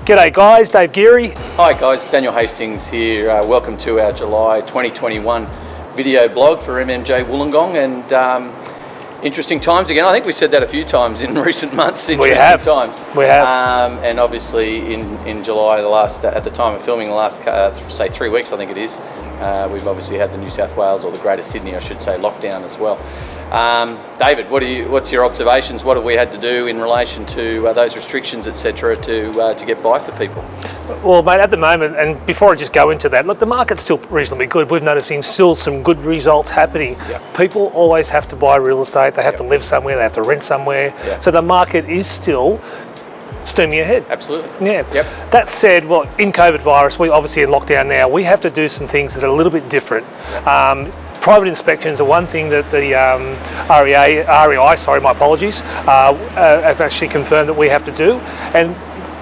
G'day guys, Dave Geary. Hi guys, Daniel Hastings here. Welcome to our July 2021 video blog for MMJ Wollongong, and interesting times again. I think we said that a few times in recent months. We have. And obviously in July, at the time of filming, the last say 3 weeks, I think it is, we've obviously had the New South Wales, or the Greater Sydney, I should say, lockdown as well. David, what's your observations? What have we had to do in relation to those restrictions, etc., to get by for people? Well, mate, at the moment, and before I just go into that, look, the market's still reasonably good. We're noticing still some good results happening. Yep. People always have to buy real estate. They have to live somewhere. They have to rent somewhere. Yep. So the market is still steaming ahead. Absolutely. Yeah. Yep. That said, in COVID virus, we obviously in lockdown now, we have to do some things that are a little bit different. Yep. Private inspections are one thing that the REI, my apologies, have actually confirmed that we have to do, and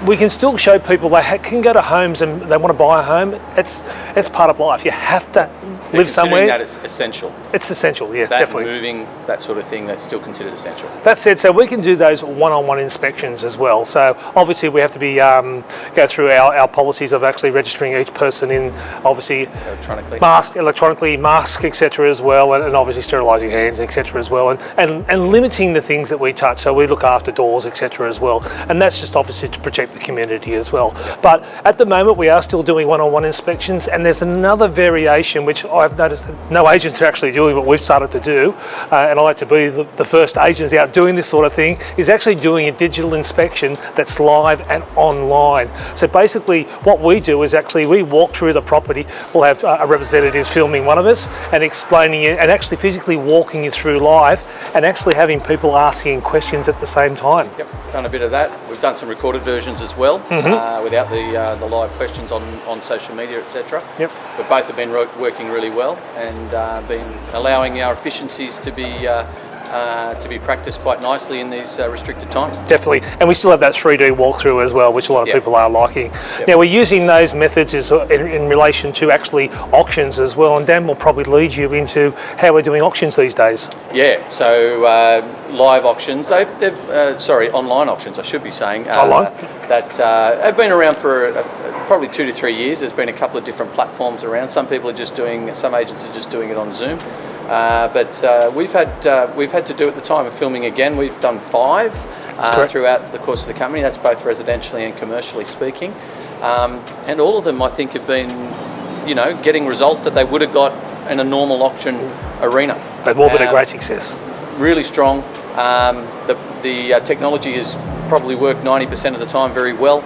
we can still show people they can go to homes and they want to buy a home. It's part of life. You have to live somewhere. That is essential. It's essential, yes, that definitely. Moving, that sort of thing, that's still considered essential. That said, so we can do those one-on-one inspections as well. So obviously we have to be go through our policies of actually registering each person in, obviously electronically, mask, etc. as well, and obviously sterilising hands, etc. as well, and limiting the things that we touch. So we look after doors, etc. as well, and that's just obviously to protect the community as well. But at the moment we are still doing one-on-one inspections, and there's another variation which I've noticed that no agents are actually doing, but we've started to do, and I like to be the first agents out doing this sort of thing, is actually doing a digital inspection that's live and online. So basically what we do is actually we walk through the property. We'll have a representative filming one of us and explaining it, and actually physically walking you through live, and actually having people asking questions at the same time. Yep, done a bit of that. We've done some recorded versions as well, without the live questions on social media, etc. Yep. But both have been working really well, and been allowing our efficiencies to be practiced quite nicely in these restricted times. Definitely, and we still have that 3D walkthrough as well, which a lot of people are liking. Yep. Now we're using those methods in relation to actually auctions as well, and Dan will probably lead you into how we're doing auctions these days. Yeah, so live auctions, online auctions, I should be saying. Online? That have been around for probably 2 to 3 years. There's been a couple of different platforms around. Some agents are just doing it on Zoom. But we've had to do at the time of filming again. We've done 5 throughout the course of the company. That's both residentially and commercially speaking, and all of them I think have been, getting results that they would have got in a normal auction arena. They've all been a great success. Really strong. The technology has probably worked 90% of the time very well.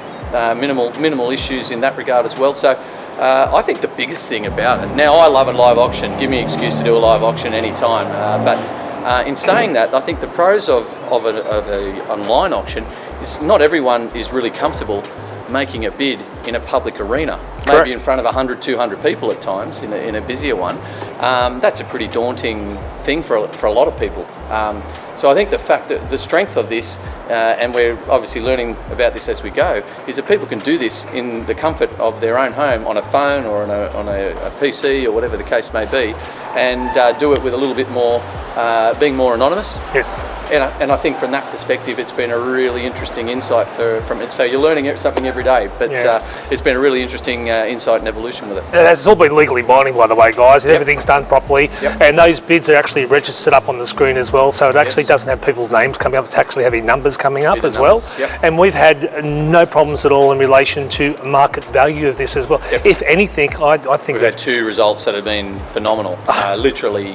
Minimal issues in that regard as well. So I think the biggest thing about it, now I love a live auction, give me an excuse to do a live auction anytime, but in saying that, I think the pros of an online auction is not everyone is really comfortable making a bid in a public arena, maybe in front of 100, 200 people at times in a busier one. That's a pretty daunting thing for a lot of people. So I think the fact that the strength of this, and we're obviously learning about this as we go, is that people can do this in the comfort of their own home on a phone or on a PC or whatever the case may be, and do it with a little bit more, being more anonymous. Yes. And I think from that perspective, it's been a really interesting insight from it. So you're learning something every day, but it's been a really interesting insight and evolution with it. It's all been legally binding, by the way, guys. Everything's done properly, and those bids are actually registered up on the screen as well, so it actually doesn't have people's names coming up. It's actually having numbers coming up as well. And we've had no problems at all in relation to market value of this as well. If anything, I think we've had 2 results that have been phenomenal. Literally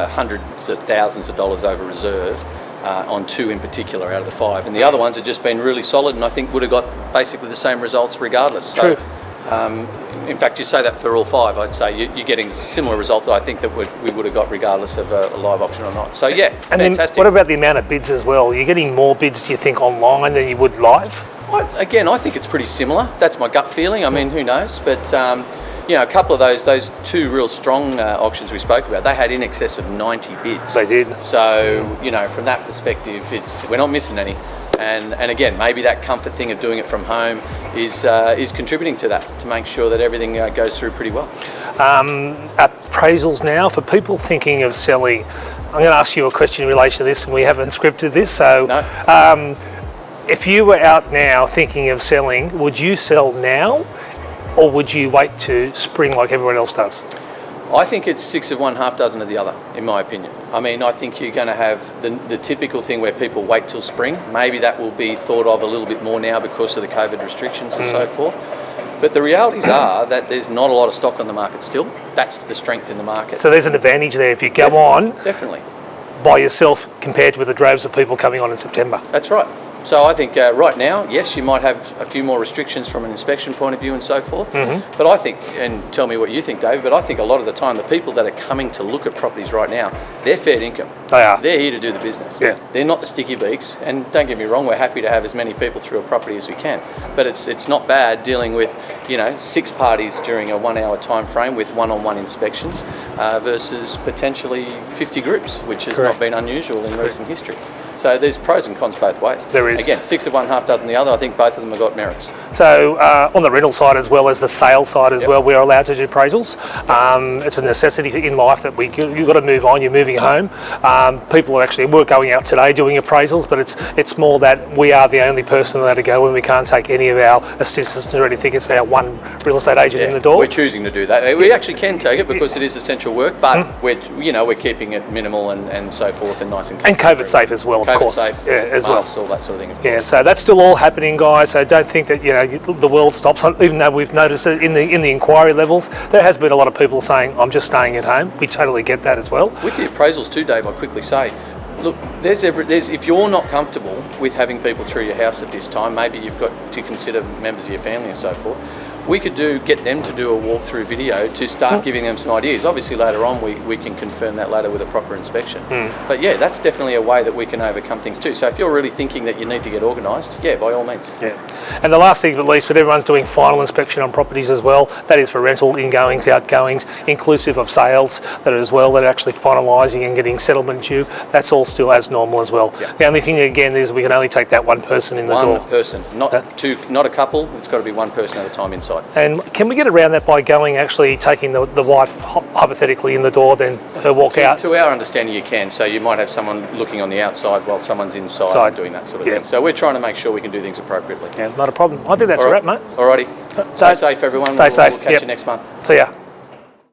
hundreds of thousands of dollars over reserve. On 2 in particular out of the 5, and the other ones have just been really solid, and I think would have got basically the same results regardless. True. So, in fact, you say that for all 5. I'd say you're getting similar results that I think that we would have got regardless of a live auction or not. So yeah, and fantastic. Then what about the amount of bids as well? You're getting more bids, do you think, online than you would live? I think it's pretty similar. That's my gut feeling. I mean, who knows? But a couple of those 2 real strong auctions we spoke about, they had in excess of 90 bids. They did. So, from that perspective, we're not missing any. And again, maybe that comfort thing of doing it from home is contributing to that, to make sure that everything goes through pretty well. Appraisals now, for people thinking of selling, I'm going to ask you a question in relation to this, and we haven't scripted this, so... No. If you were out now thinking of selling, would you sell now, or would you wait to spring like everyone else does? I think it's 6 of one, half dozen of the other, in my opinion. I mean, I think you're going to have the typical thing where people wait till spring. Maybe that will be thought of a little bit more now because of the COVID restrictions and so forth. But the realities are that there's not a lot of stock on the market still. That's the strength in the market. So there's an advantage there if you go on Definitely. by yourself compared with the droves of people coming on in September. That's right. So I think right now, yes, you might have a few more restrictions from an inspection point of view and so forth. But I think, and tell me what you think, Dave, but I think a lot of the time the people that are coming to look at properties right now, they're fair income. They are. They're here to do the business. Yeah. They're not the sticky beaks. And don't get me wrong, we're happy to have as many people through a property as we can. But it's not bad dealing with, 6 parties during a 1 hour time frame with one-on-one inspections versus potentially 50 groups, which has not been unusual in recent history. So there's pros and cons both ways. There is. Again, 6 of one, half dozen the other. I think both of them have got merits. So on the rental side as well as the sales side as well, we're allowed to do appraisals. It's a necessity in life that you've got to move on. You're moving home. People we're going out today doing appraisals, but it's more that we are the only person allowed to go when we can't take any of our assistants or anything. It's our one real estate agent in the door. We're choosing to do that. We actually can take it because it is essential work, but we're keeping it minimal and so forth and nice and COVID safe as well. Of course, safe, as masks, well. all that sort of thing. Yeah, so that's still all happening, guys. So don't think that the world stops. Even though we've noticed that in the inquiry levels, there has been a lot of people saying, "I'm just staying at home." We totally get that as well. With the appraisals too, Dave, I'll quickly say, look, there's if you're not comfortable with having people through your house at this time, maybe you've got to consider members of your family and so forth. We could get them to do a walkthrough video to start giving them some ideas. Obviously later on we can confirm that later with a proper inspection. But yeah, that's definitely a way that we can overcome things too. So if you're really thinking that you need to get organised, by all means. Yeah. And the last thing, but least, but everyone's doing final inspection on properties as well. That is for rental, ingoings, outgoings, inclusive of sales that are actually finalising and getting settlement due. That's all still as normal as well. Yeah. The only thing again is we can only take that one person in the door. One person, not two, not a couple. It's got to be one person at a time inside. And can we get around that by taking the wife hypothetically in the door, then her walk out? To our understanding, you can. So you might have someone looking on the outside while someone's inside and doing that sort of thing. So we're trying to make sure we can do things appropriately. Yeah, not a problem. I think that's a wrap, mate. Alrighty. Stay safe, everyone. Stay safe. We'll catch you next month. See ya.